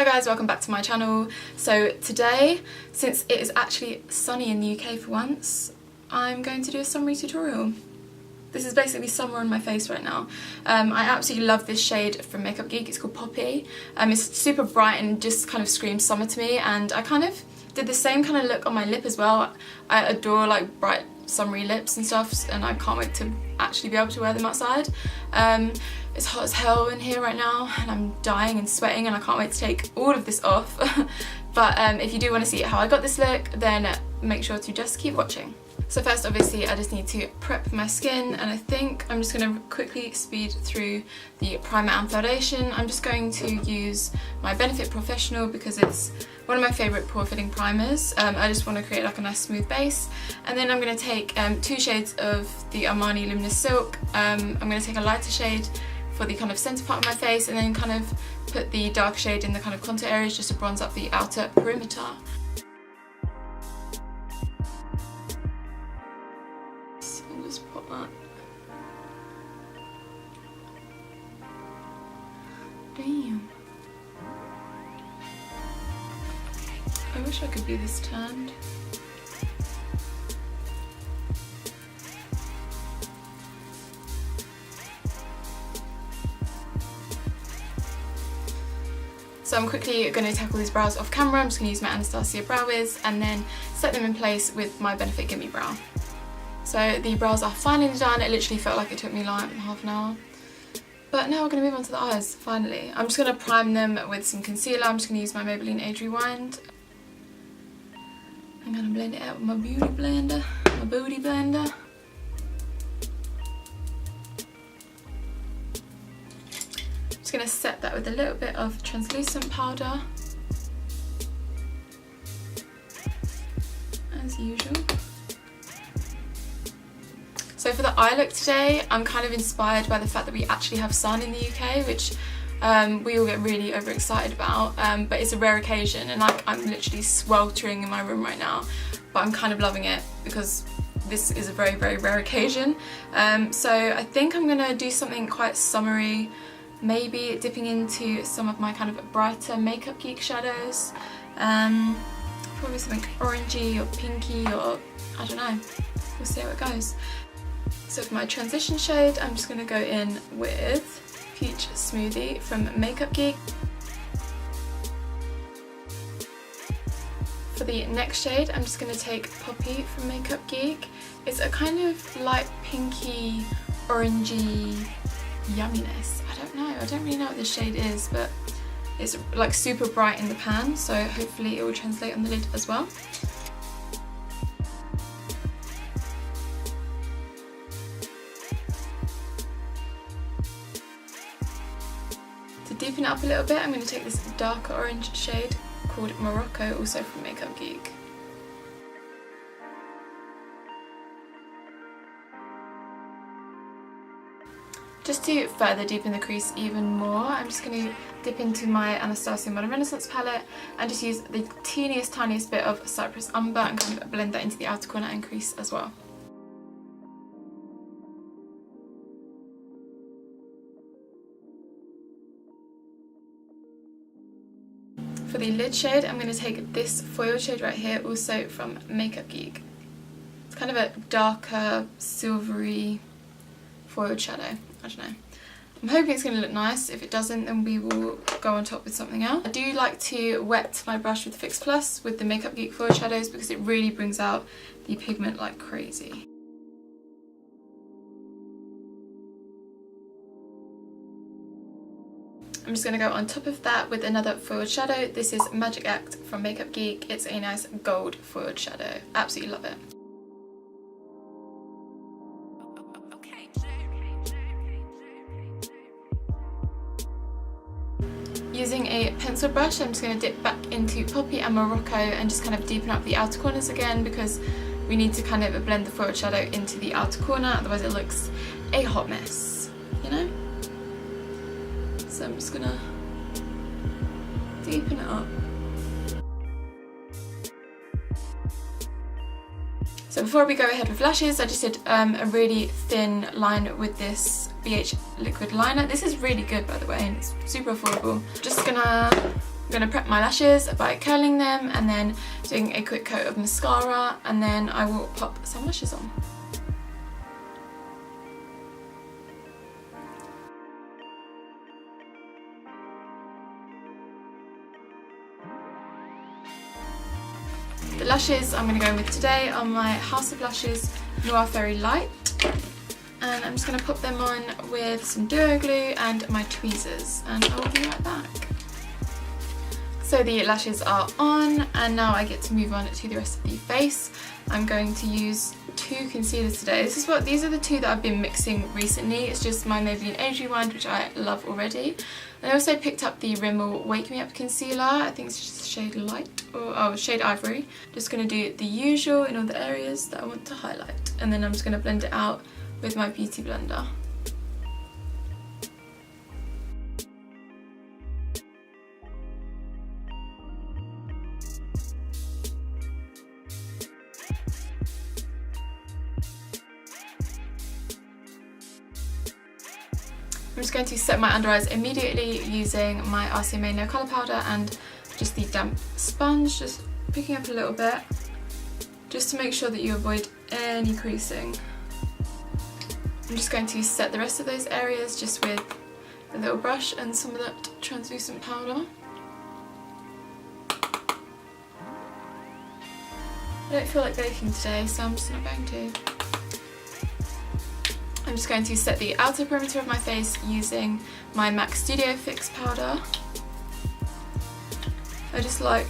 Hi guys, welcome back to my channel. So today, since it is actually sunny in the UK for once, I'm going to do a summery tutorial. This is basically summer on my face right now. I absolutely love this shade from Makeup Geek. It's called Poppy. It's super bright and just kind of screams summer to me, and I kind of did the same kind of look on my lip as well. I adore like bright summery lips and stuff, and I can't wait to actually be able to wear them outside. It's hot as hell in here right now and I'm dying and sweating and I can't wait to take all of this off. But if you do want to see how I got this look, then make sure to just keep watching. So first, obviously, I just need to prep my skin, and I think I'm just going to quickly speed through the primer and foundation. I'm just going to use my Benefit Porefessional because it's one of my favourite pore filling primers. I just want to create like a nice smooth base, and then I'm going to take 2 shades of the Armani Luminous Silk. I'm going to take a lighter shade for the kind of centre part of my face, and then kind of put the dark shade in the kind of contour areas just to bronze up the outer perimeter. So I'll just put that. Damn. I wish I could be this tanned. So I'm quickly going to tackle these brows off camera. I'm just going to use my Anastasia Brow Wiz and then set them in place with my Benefit Gimme Brow. So the brows are finally done. It literally felt like it took me like half an hour. But now we're going to move on to the eyes, finally. I'm just going to prime them with some concealer. I'm just going to use my Maybelline Age Rewind. I'm going to blend it out with my beauty blender, my booty blender. Going to set that with a little bit of translucent powder as usual. So for the eye look today, I'm kind of inspired by the fact that we actually have sun in the UK, which we all get really overexcited about, but it's a rare occasion, and like I'm literally sweltering in my room right now, but I'm kind of loving it because this is a very, very rare occasion. So I think I'm gonna do something quite summery, maybe dipping into some of my kind of brighter Makeup Geek shadows. Probably something orangey or pinky, or I don't know, we'll see how it goes. So for my transition shade, I'm just going to go in with Peach Smoothie from Makeup Geek. For the next shade, I'm just going to take Poppy from Makeup Geek. It's a kind of light pinky, orangey yumminess. I don't really know what this shade is, but it's like super bright in the pan, so hopefully it will translate on the lid as well. To deepen it up a little bit, I'm going to take this darker orange shade called Morocco, also from Makeup Geek. Just to further deepen the crease even more, I'm just going to dip into my Anastasia Modern Renaissance palette and just use the tiniest bit of Cypress Umber and kind of blend that into the outer corner and crease as well. For the lid shade, I'm going to take this foil shade right here, also from Makeup Geek. It's kind of a darker, silvery foiled shadow. I don't know. I'm hoping it's going to look nice. If it doesn't, then we will go on top with something else. I do like to wet my brush with Fix Plus with the Makeup Geek foil shadows because it really brings out the pigment like crazy. I'm just going to go on top of that with another foiled shadow. This is Magic Act from Makeup Geek. It's a nice gold foiled shadow. Absolutely love it. Using a pencil brush, I'm just going to dip back into Poppy and Morocco and just kind of deepen up the outer corners again, because we need to kind of blend the foiled shadow into the outer corner, otherwise it looks a hot mess, you know? So I'm just going to deepen it up. So before we go ahead with lashes, I just did a really thin line with this BH liquid liner. This is really good, by the way, and it's super affordable. Just gonna I'm going to prep my lashes by curling them and then doing a quick coat of mascara, and then I will pop some lashes on. The lashes I'm going to go with today are my House of Lashes Noir Fairy Lite, and I'm just going to pop them on with some duo glue and my tweezers, and I will be right back. So the lashes are on, and now I get to move on to the rest of the face. I'm going to use two concealers today. These are the two that I've been mixing recently. It's just my Maybelline Enjoyyy one, which I love already. I also picked up the Rimmel Wake Me Up concealer. I think it's just shade Light, or shade Ivory. Just going to do the usual in all the areas that I want to highlight, and then I'm just going to blend it out with my beauty blender. I'm just going to set my under eyes immediately using my RCMA No Colour Powder and just the damp sponge, just picking up a little bit, just to make sure that you avoid any creasing. I'm just going to set the rest of those areas just with a little brush and some of that translucent powder. I don't feel like baking today, so I'm just not going to. I'm just going to set the outer perimeter of my face using my MAC Studio Fix powder. I just like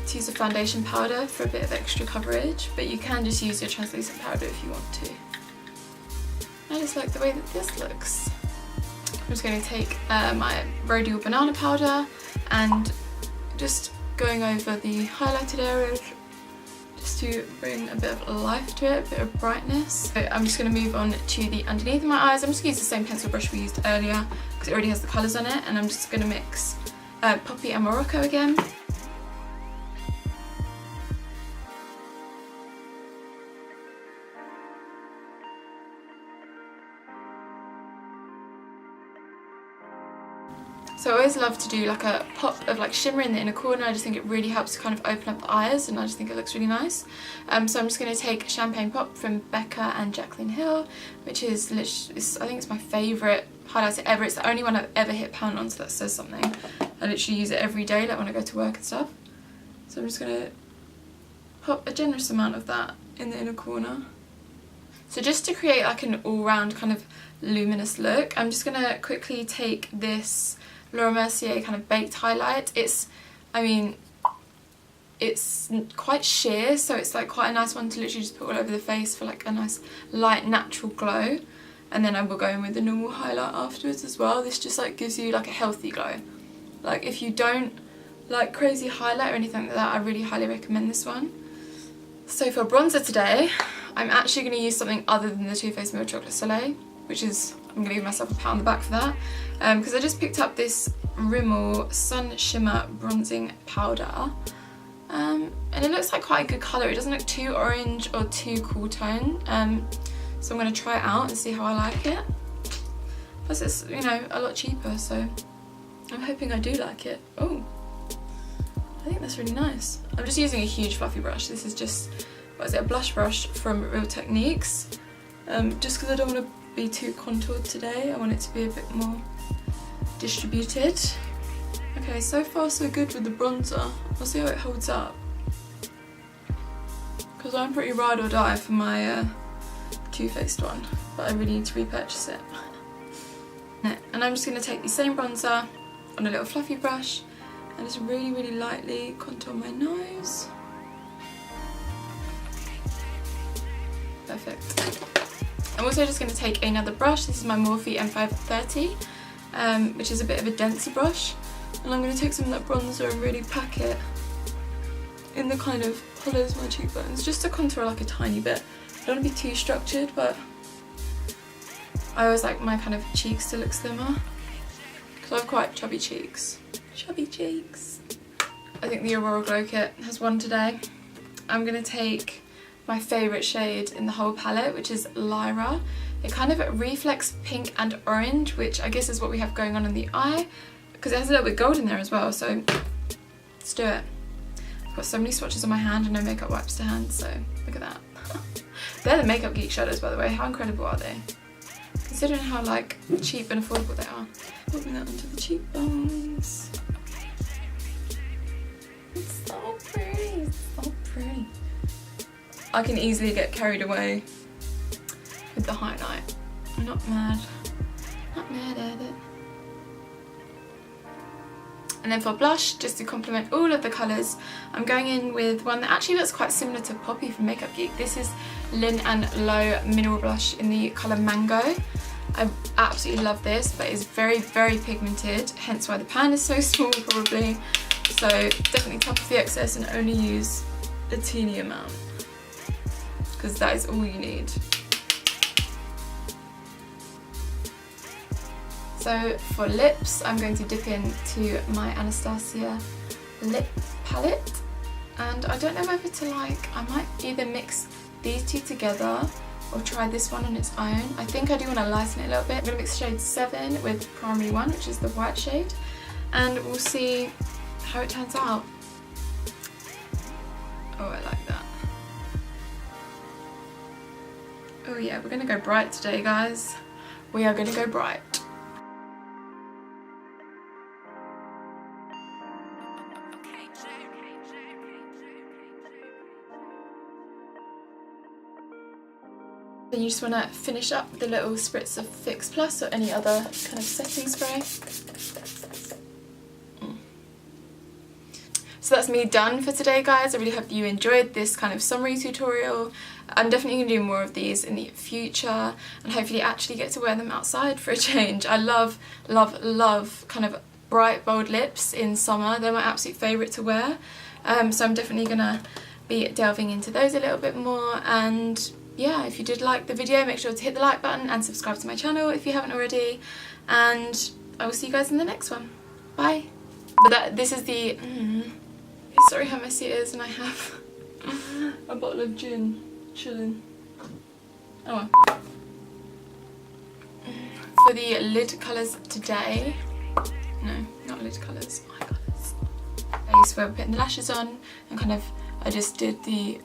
to use a foundation powder for a bit of extra coverage, but you can just use your translucent powder if you want to. I just like the way that this looks. I'm just going to take my Rhodial Banana powder and just going over the highlighted areas just to bring a bit of life to it, a bit of brightness. So I'm just going to move on to the underneath of my eyes. I'm just going to use the same pencil brush we used earlier because it already has the colours on it, and I'm just going to mix Poppy and Morocco again. So I always love to do like a pop of like shimmer in the inner corner. I just think it really helps to kind of open up the eyes, and I just think it looks really nice. So I'm just going to take Champagne Pop from Becca and Jaclyn Hill, which is literally, I think it's my favourite highlighter ever. It's the only one I've ever hit pan on, so that says something. I literally use it every day, like when I go to work and stuff. So I'm just going to pop a generous amount of that in the inner corner. So just to create like an all-round kind of luminous look, I'm just going to quickly take this Laura Mercier kind of baked highlight. It's quite sheer, so it's like quite a nice one to literally just put all over the face for like a nice light natural glow, and then I will go in with the normal highlight afterwards as well. This just like gives you like a healthy glow. Like if you don't like crazy highlight or anything like that, I really highly recommend this one. So for bronzer today, I'm actually going to use something other than the Too Faced Milk Chocolate Soleil, which is, I'm going to give myself a pat on the back for that, because I just picked up this Rimmel Sun Shimmer Bronzing Powder, and it looks like quite a good colour. It doesn't look too orange or too cool tone, so I'm going to try it out and see how I like it. Plus it's, you know, a lot cheaper, so I'm hoping I do like it. Oh, I think that's really nice. I'm just using a huge fluffy brush. This is just, what is it, a blush brush from Real Techniques, just because I don't want to be too contoured today. I want it to be a bit more distributed. Okay, so far so good with the bronzer. I'll see how it holds up, because I'm pretty ride or die for my Too Faced one, but I really need to repurchase it. And I'm just going to take the same bronzer on a little fluffy brush and just really, really lightly contour my nose. Perfect. I'm also just going to take another brush. This is my Morphe M530, which is a bit of a denser brush, and I'm going to take some of that bronzer and really pack it in the kind of hollows of my cheekbones, just to contour like a tiny bit. I don't want to be too structured, but I always like my kind of cheeks to look slimmer, because I have quite chubby cheeks. Chubby cheeks. I think the Aurora Glow Kit has won today. I'm going to take my favourite shade in the whole palette, which is Lyra. It kind of reflects pink and orange, which I guess is what we have going on in the eye, because it has a little bit of gold in there as well, so Let's do it. I've got so many swatches on my hand and no makeup wipes to hand, so look at that. They're the Makeup Geek shadows, by the way. How incredible are they? Considering how like cheap and affordable they are. Putting that onto the cheekbones. It's so pretty. It's so pretty. I can easily get carried away with the highlight. I'm not mad. Not mad at it. And then for blush, just to complement all of the colours, I'm going in with one that actually looks quite similar to Poppy from Makeup Geek. This is Lin and Low Mineral Blush in the colour Mango. I absolutely love this, but it's very, very pigmented, hence why the pan is so small probably. So definitely top off the excess and only use a teeny amount, because that is all you need. So for lips, I'm going to dip into my Anastasia lip palette, and I don't know whether to I might either mix these two together or try this one on its own. I think I do want to lighten it a little bit. I'm going to mix shade 7 with primary 1, which is the white shade, and we'll see how it turns out. Oh, I like that. Oh yeah, we're going to go bright today, guys. We are going to go bright. Then you just want to finish up with a little spritz of Fix Plus or any other kind of setting spray. So that's me done for today, guys. I really hope you enjoyed this kind of summary tutorial. I'm definitely going to do more of these in the future and hopefully actually get to wear them outside for a change. I love, love, love kind of bright, bold lips in summer. They're my absolute favourite to wear. So I'm definitely going to be delving into those a little bit more. And yeah, if you did like the video, make sure to hit the like button and subscribe to my channel if you haven't already. And I will see you guys in the next one. Bye. But this is the... sorry how messy it is, and I have a bottle of gin chilling. Oh well. For the lid colours today... No, not lid colours, eye colours. Where we're putting the lashes on, and kind of I just did the